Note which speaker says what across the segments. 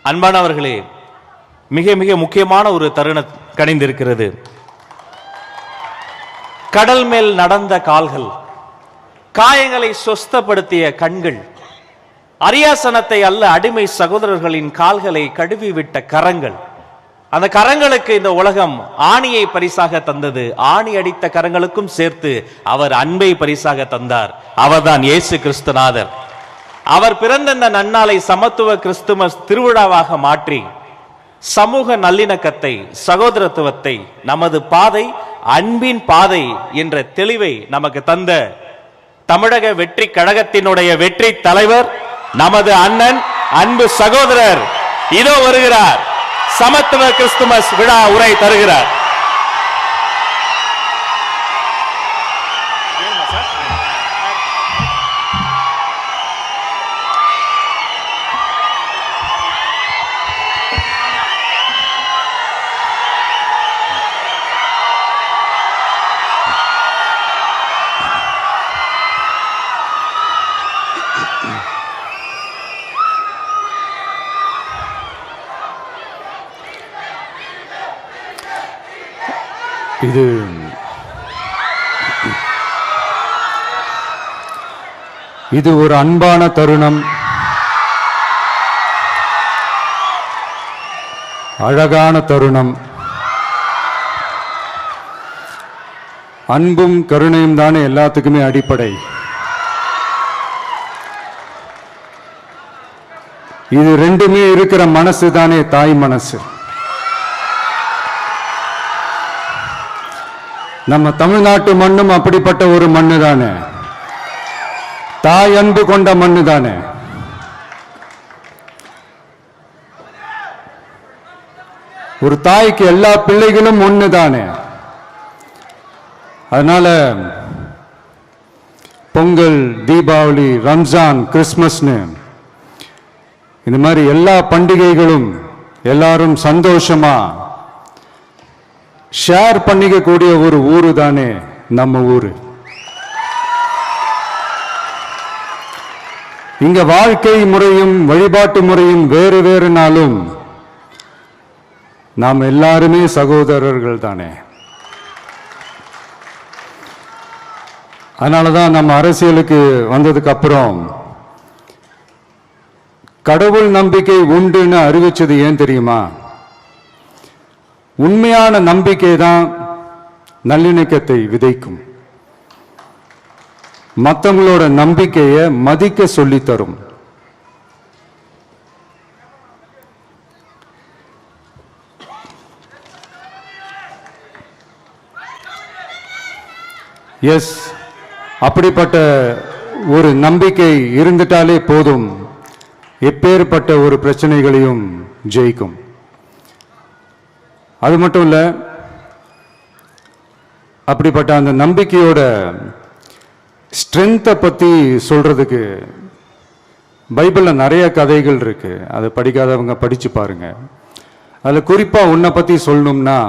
Speaker 1: அன்பானவர்களே, மிக மிக முக்கியமான ஒரு தருணம் கணிந்திருக்கிறது. கடல் மேல் நடந்த கால்கள், காயங்களை சொஸ்தப்படுத்திய கண்கள், அரியாசனத்தை அல்ல அடிமை சகோதரர்களின் கால்களை கழுவிவிட்ட கரங்கள். அந்த கரங்களுக்கு இந்த உலகம் ஆணியை பரிசாக தந்தது. ஆணி அடித்த கரங்களுக்கும் சேர்த்து அவர் அன்பை பரிசாக தந்தார். அவர்தான் இயேசு கிறிஸ்துநாதர். அவர் பிறந்த இந்த நன்னாளை சமத்துவ கிறிஸ்துமஸ் திருவிழாவாக மாற்றி சமூக நல்லிணக்கத்தை, சகோதரத்துவத்தை, நமது பாதை அன்பின் பாதை என்ற தெளிவை நமக்கு தந்த தமிழக வெற்றி கழகத்தினுடைய வெற்றி தலைவர் நமது அண்ணன், அன்பு சகோதரர் இதோ வருகிறார். சமத்துவ கிறிஸ்துமஸ் விழா உரை தருகிறார்.
Speaker 2: இது ஒரு அன்பான தருணம், அழகான தருணம். அன்பும் கருணையும் தானே எல்லாத்துக்குமே அடிப்படை. இது ரெண்டுமே இருக்கிற மனசு தானே தாய் மனசு. நம்ம தமிழ்நாட்டு மண்ணும் அப்படிப்பட்ட ஒரு மண்ணு தானே, தாய் அன்பு கொண்ட மண்ணு தானே. ஒரு தாய்க்கு எல்லா பிள்ளைகளும் ஒண்ணு தானே. அதனால பொங்கல், தீபாவளி, ரம்ஜான், கிறிஸ்துமஸ்னு இந்த மாதிரி எல்லா பண்டிகைகளும் எல்லாரும் சந்தோஷமா ஷேர் பண்ணிக்க கூடிய ஒரு ஊரு தானே நம்ம ஊரு. இங்க வாழ்க்கை முறையும் வழிபாட்டு முறையும் வேறு வேறுனாலும் நாம் எல்லாருமே சகோதரர்கள் தானே. அதனாலதான் நம்ம அரசியலுக்கு வந்ததுக்கு அப்புறம் கடவுள் நம்பிக்கை உண்டுன்னு அறிவிச்சது ஏன் தெரியுமா? உண்மையான நம்பிக்கை தான் நல்லிணக்கத்தை விதைக்கும், மற்றவங்களோட நம்பிக்கையை மதிக்க சொல்லி தரும். எஸ், அப்படிப்பட்ட ஒரு நம்பிக்கை இருந்துட்டாலே போதும், எப்பேற்பட்ட ஒரு பிரச்சனைகளையும் ஜெயிக்கும். அது மட்டும் இல்ல, அப்படிப்பட்ட அந்த நம்பிக்கையோட ஸ்ட்ரென்த்தை பத்தி சொல்றதுக்கு பைபிள்ல நிறைய கதைகள் இருக்கு. அதை படிக்காதவங்க படிச்சு பாருங்க. அதுல குறிப்பா உன்னை பத்தி சொல்லணும்னா,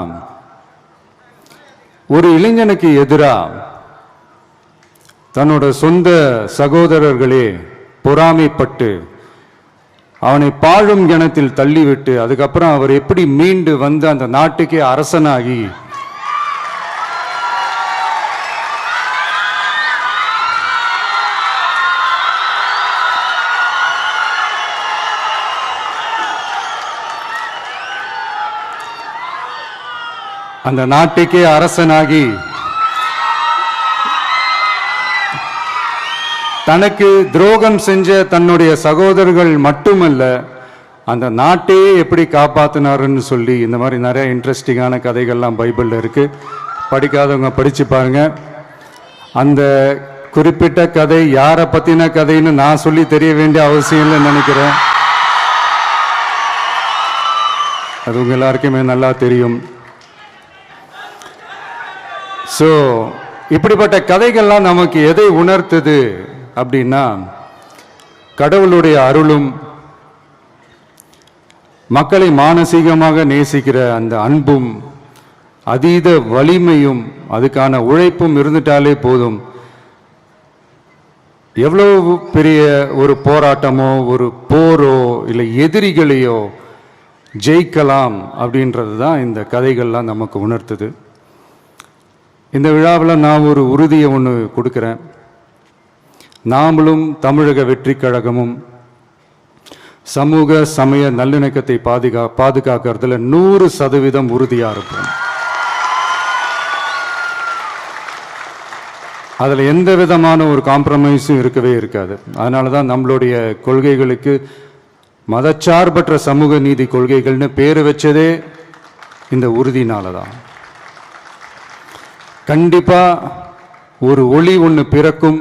Speaker 2: ஒரு இளைஞனுக்கு எதிராக தன்னோட சொந்த சகோதரர்களே பொறாமைப்பட்டு அவனை பாழும் கிணத்தில் தள்ளிவிட்டு அதுக்கப்புறம் அவர் எப்படி மீண்டு வந்து அந்த நாட்டுக்கே அரசனாகி அந்த நாட்டுக்கே அரசனாகி தனக்கு துரோகம் செஞ்ச தன்னுடைய சகோதரர்கள் மட்டுமல்ல, அந்த நாட்டையே எப்படி காப்பாத்தினாருன்னு சொல்லி இந்த மாதிரி நிறைய இன்ட்ரெஸ்டிங்கான கதைகள்லாம் பைபிள்ல இருக்கு. படிக்காதவங்க படிச்சு பாருங்க. அந்த குறிப்பிட்ட கதை யாரை பத்தின கதைன்னு நான் சொல்லி தெரிய வேண்டிய அவசியம் இல்லைன்னு நினைக்கிறேன். அது உங்க எல்லாருக்குமே நல்லா தெரியும். ஸோ இப்படிப்பட்ட கதைகள்லாம் நமக்கு எதை உணர்த்துது அப்படின்னா, கடவுளுடைய அருளும் மக்களை மானசீகமாக நேசிக்கிற அந்த அன்பும் அதீத வலிமையும் அதுக்கான உழைப்பும் இருந்துட்டாலே போதும். எவ்வளவு பெரிய ஒரு போராட்டமோ ஒரு போரோ இல்லை எதிரிகளையோ ஜெயிக்கலாம் அப்படின்றது தான் இந்த கதைகள்லாம் நமக்கு உணர்த்துது. இந்த விழாவில் நான் ஒரு உறுதியை ஒன்று கொடுக்குறேன். நாமளும் தமிழக வெற்றி கழகமும் சமூக சமய நல்லிணக்கத்தை பாதுகாக்கிறதுல 100% உறுதியாக இருப்போம். அதில் எந்த விதமான ஒரு காம்ப்ரமைஸும் இருக்கவே இருக்காது. அதனால தான் நம்மளுடைய கொள்கைகளுக்கு மதச்சார்பற்ற சமூக நீதி கொள்கைகள்னு பேர் வச்சதே இந்த உறுதினால தான். கண்டிப்பா ஒரு ஒளி ஒன்று பிறக்கும்.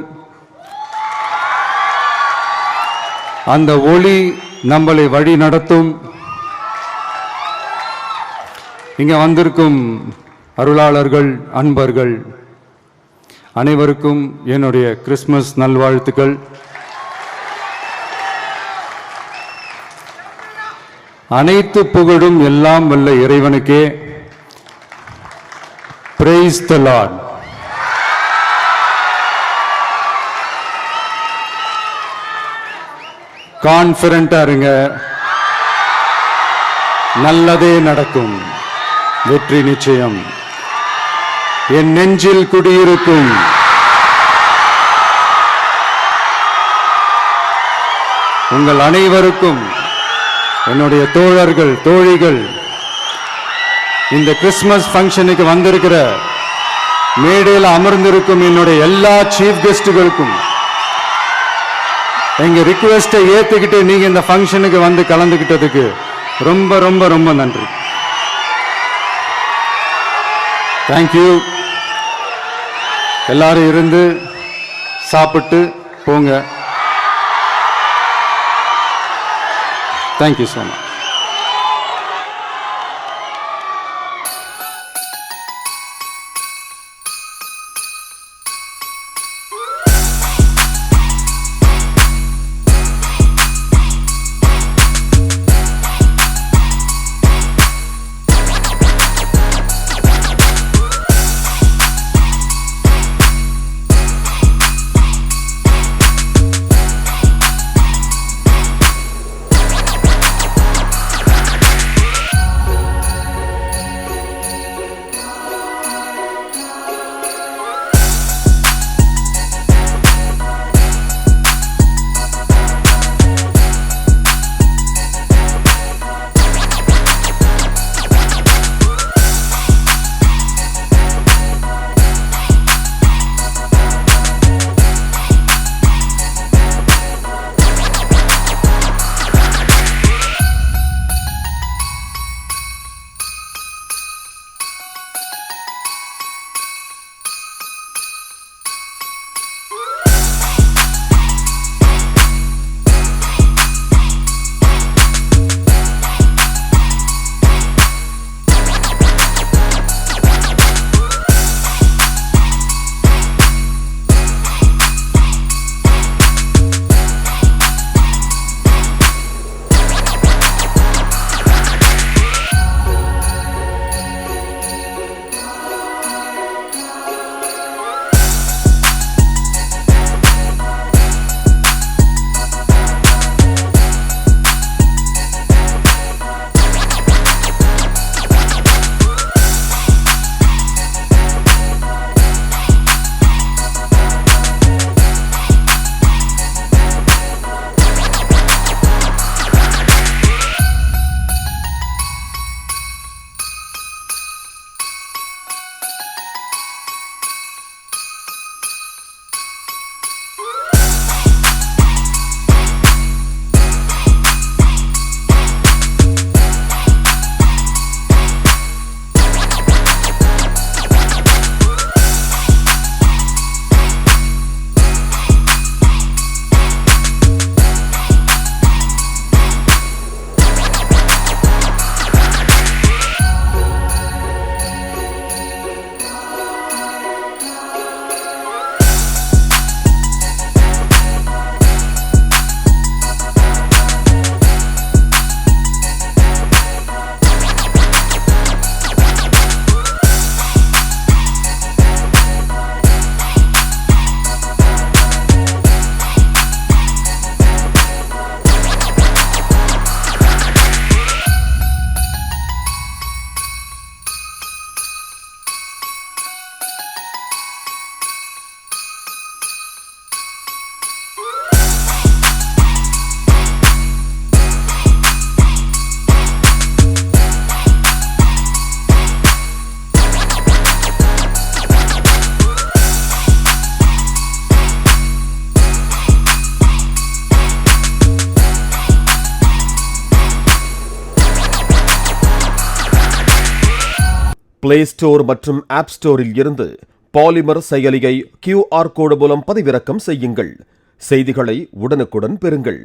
Speaker 2: அந்த ஒளி நம்மளை வழி நடத்தும். இங்க வந்திருக்கும் அருளாளர்கள், அன்பர்கள் அனைவருக்கும் என்னுடைய கிறிஸ்துமஸ் நல்வாழ்த்துக்கள். அனைத்து புகழும் எல்லாம் வல்ல இறைவனுக்கே. Praise the Lord. கான்ஃபிடண்டா இருங்க, நல்லதே நடக்கும், வெற்றி நிச்சயம். என் நெஞ்சில் குடியிருக்கும் உங்கள் அனைவருக்கும், என்னுடைய தோழர்கள், தோழிகள், இந்த கிறிஸ்துமஸ் ஃபங்க்ஷனுக்கு வந்திருக்கிற மேடையில் அமர்ந்திருக்கும் என்னுடைய எல்லா சீஃப் கெஸ்டுகளுக்கும் எங்க ரிக்வெஸ்டை ஏத்துக்கிட்டு நீங்க இந்த ஃபங்க்ஷனுக்கு வந்து கலந்துக்கிட்டதுக்கு ரொம்ப ரொம்ப ரொம்ப நன்றி. தேங்க்யூ. எல்லாரும் இருந்து சாப்பிட்டு போங்க. Thank you so much.
Speaker 3: Play store மற்றும் ஆப் ஸ்டோரில் இருந்து பாலிமர் செயலியை QR கோடு மூலம் பதிவிறக்கம் செய்யுங்கள். செய்திகளை உடனுக்குடன் பெறுங்கள்.